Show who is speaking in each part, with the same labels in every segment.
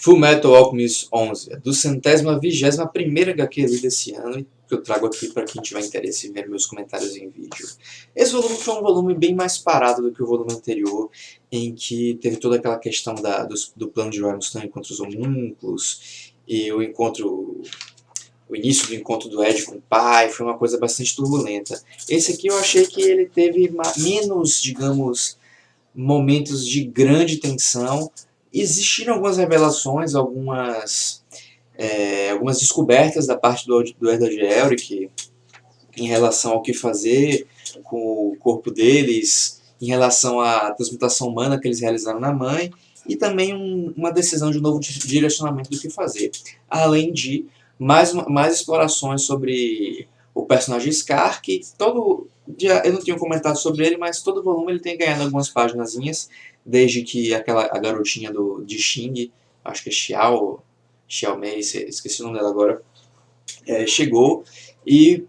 Speaker 1: Fullmetal Alchemist 11, do 121ª HQ ali desse ano, que eu trago aqui para quem tiver interesse em ver meus comentários em vídeo. Esse volume foi um volume bem mais parado do que o volume anterior, em que teve toda aquela questão do plano de Rammstein contra os homúnculos, e o início do encontro do Ed com o pai, foi uma coisa bastante turbulenta. Esse aqui eu achei que ele teve menos, digamos, momentos de grande tensão. Existiram algumas revelações, algumas descobertas da parte do Edward Elric em relação ao que fazer com o corpo deles, em relação à transmutação humana que eles realizaram na mãe, e também uma decisão de novo direcionamento do que fazer. Além de mais explorações sobre o personagem Scar, que eu não tinha comentado sobre ele, mas todo volume ele tem ganhado algumas paginazinhas, desde que a garotinha de Xing, acho que é Xiaomei, esqueci o nome dela agora, chegou e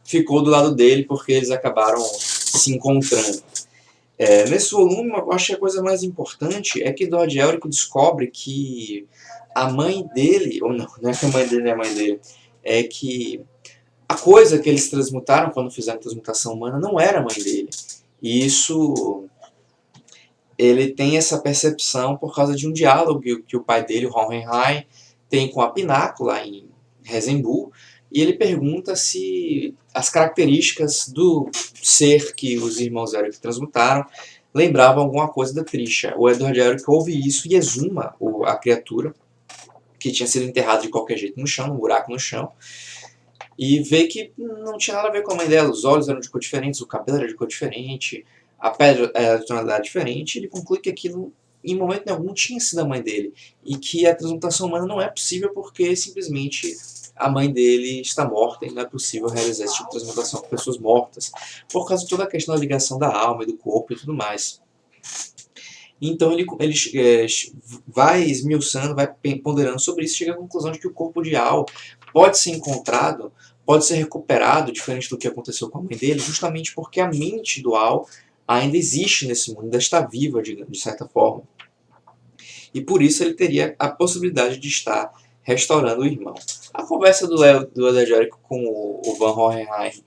Speaker 1: ficou do lado dele porque eles acabaram se encontrando. Nesse volume, eu acho que a coisa mais importante é que Edward Elric descobre que a mãe dele, ou não é que a mãe dele é a mãe dele, é que a coisa que eles transmutaram quando fizeram a transmutação humana não era a mãe dele. E isso, ele tem essa percepção por causa de um diálogo que o pai dele, o Hohenheim, tem com a Pinaco lá em Rezenbu, e ele pergunta se as características do ser que os irmãos Elric transmutaram lembravam alguma coisa da Trisha. O Edward Elric ouve isso e exuma a criatura, que tinha sido enterrada de qualquer jeito no chão, num buraco no chão, e vê que não tinha nada a ver com a mãe dela. Os olhos eram de cor diferente, o cabelo era de cor diferente, a pele era de tonalidade diferente, e ele conclui que aquilo, em momento nenhum, tinha sido a mãe dele, e que a transmutação humana não é possível porque simplesmente a mãe dele está morta e não é possível realizar esse tipo de transmutação com pessoas mortas, por causa de toda a questão da ligação da alma e do corpo e tudo mais. Então ele vai esmiuçando, vai ponderando sobre isso, chega à conclusão de que o corpo de Al pode ser encontrado, pode ser recuperado, diferente do que aconteceu com a mãe dele, justamente porque a mente do Al ainda existe nesse mundo, ainda está viva de certa forma. E por isso ele teria a possibilidade de estar restaurando o irmão. A conversa do Edward Elric com o Van Hohenheim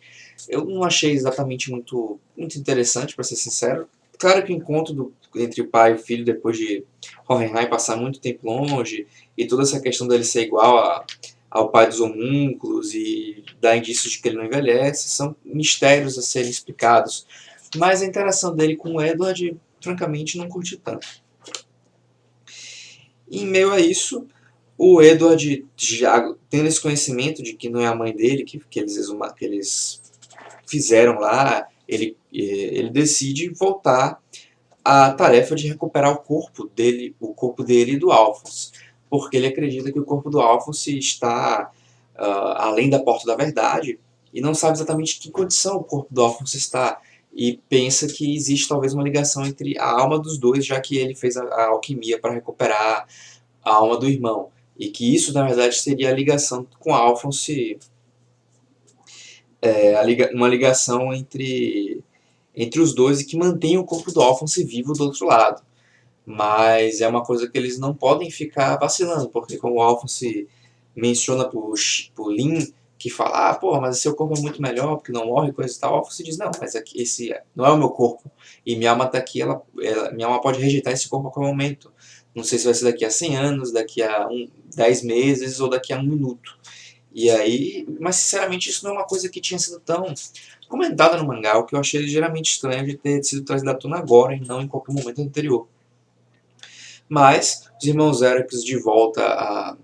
Speaker 1: eu não achei exatamente muito interessante, para ser sincero. Claro que o encontro entre o pai e o filho, depois de Hohenheim passar muito tempo longe, e toda essa questão dele ser igual ao pai dos homúnculos e dar indícios de que ele não envelhece, são mistérios a serem explicados. Mas a interação dele com o Edward, francamente, não curti tanto. Em meio a isso, o Edward, já tendo esse conhecimento de que não é a mãe dele, que eles fizeram lá, ele decide voltar à tarefa de recuperar o corpo dele e do Alphonse, porque ele acredita que o corpo do Alphonse está além da Porta da Verdade e não sabe exatamente em que condição o corpo do Alphonse está, e pensa que existe talvez uma ligação entre a alma dos dois, já que ele fez a alquimia para recuperar a alma do irmão, e que isso na verdade seria a ligação com Alphonse, uma ligação entre os dois, e que mantém o corpo do Alphonse vivo do outro lado. Mas é uma coisa que eles não podem ficar vacilando, porque como o Alphonse menciona pro Lin, que fala, pô, mas seu corpo é muito melhor, porque não morre, coisa e tal, o Alphonse diz, não, mas esse não é o meu corpo, e minha alma está aqui, minha alma pode rejeitar esse corpo a qualquer momento. Não sei se vai ser daqui a 100 anos, daqui a 10 meses, ou daqui a 1 minuto. E aí, mas sinceramente isso não é uma coisa que tinha sido tão comentada no mangá, o que eu achei ligeiramente estranho de ter sido trazido à tona agora e não em qualquer momento anterior. Mas os irmãos Elric de volta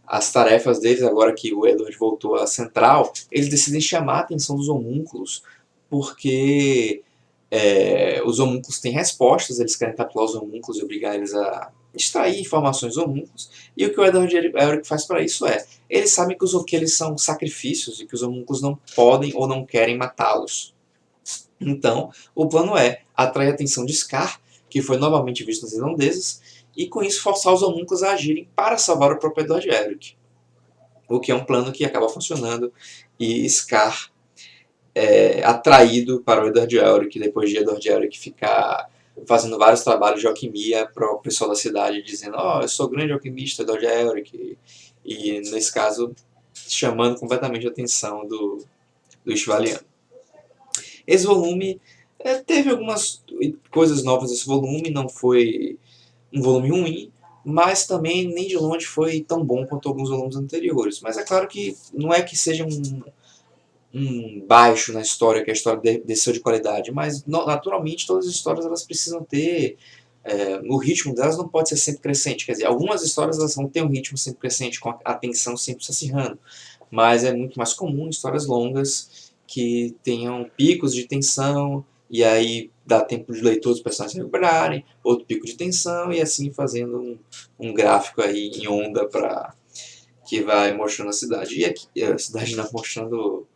Speaker 1: às tarefas deles, agora que o Edward voltou à central, eles decidem chamar a atenção dos homúnculos, porque os homúnculos têm respostas, eles querem capturar os homúnculos e obrigar eles a extrair informações dos homúnculos, e o que o Edward Elric faz para isso eles sabem que eles são sacrifícios e que os homúnculos não podem ou não querem matá-los. Então, o plano é atrair a atenção de Scar, que foi novamente visto nas irlandesas, e com isso forçar os homúnculos a agirem para salvar o próprio Edward Elric. O que é um plano que acaba funcionando, e Scar atraído para o Edward Elric, depois de Edward Elric ficar fazendo vários trabalhos de alquimia para o pessoal da cidade, dizendo: ó, eu sou o grande alquimista Lord Elric, e nesse caso chamando completamente a atenção do Ishvaliano. Esse volume teve algumas coisas novas. Esse volume não foi um volume ruim, mas também nem de longe foi tão bom quanto alguns volumes anteriores. Mas é claro que não é que seja um baixo na história, que a história desceu de qualidade, mas naturalmente todas as histórias elas precisam ter o ritmo delas não pode ser sempre crescente. Quer dizer, algumas histórias elas vão ter um ritmo sempre crescente, com a tensão sempre se acirrando, mas é muito mais comum histórias longas que tenham picos de tensão, e aí dá tempo de leitor dos personagens se recuperarem, outro pico de tensão, e assim fazendo um gráfico aí em onda para que vai mostrando a cidade. E aqui, a cidade não mostrando.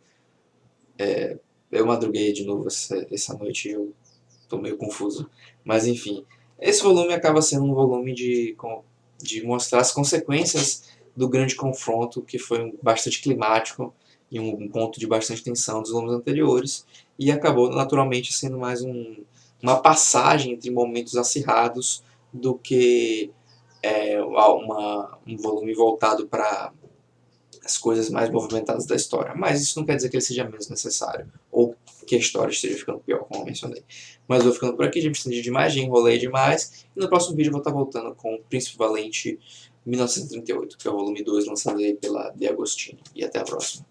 Speaker 1: Eu madruguei de novo essa noite e eu tô meio confuso. Mas enfim, esse volume acaba sendo um volume de mostrar as consequências do grande confronto, que foi bastante climático e um ponto de bastante tensão dos volumes anteriores, e acabou naturalmente sendo mais uma passagem entre momentos acirrados do que um volume voltado para as coisas mais movimentadas da história. Mas isso não quer dizer que ele seja menos necessário, ou que a história esteja ficando pior, como eu mencionei. Mas eu vou ficando por aqui, já me estendi demais, já enrolei demais, e no próximo vídeo eu vou estar voltando com o Príncipe Valente 1938, que é o volume 2 lançado aí pela De Agostini. E até a próxima.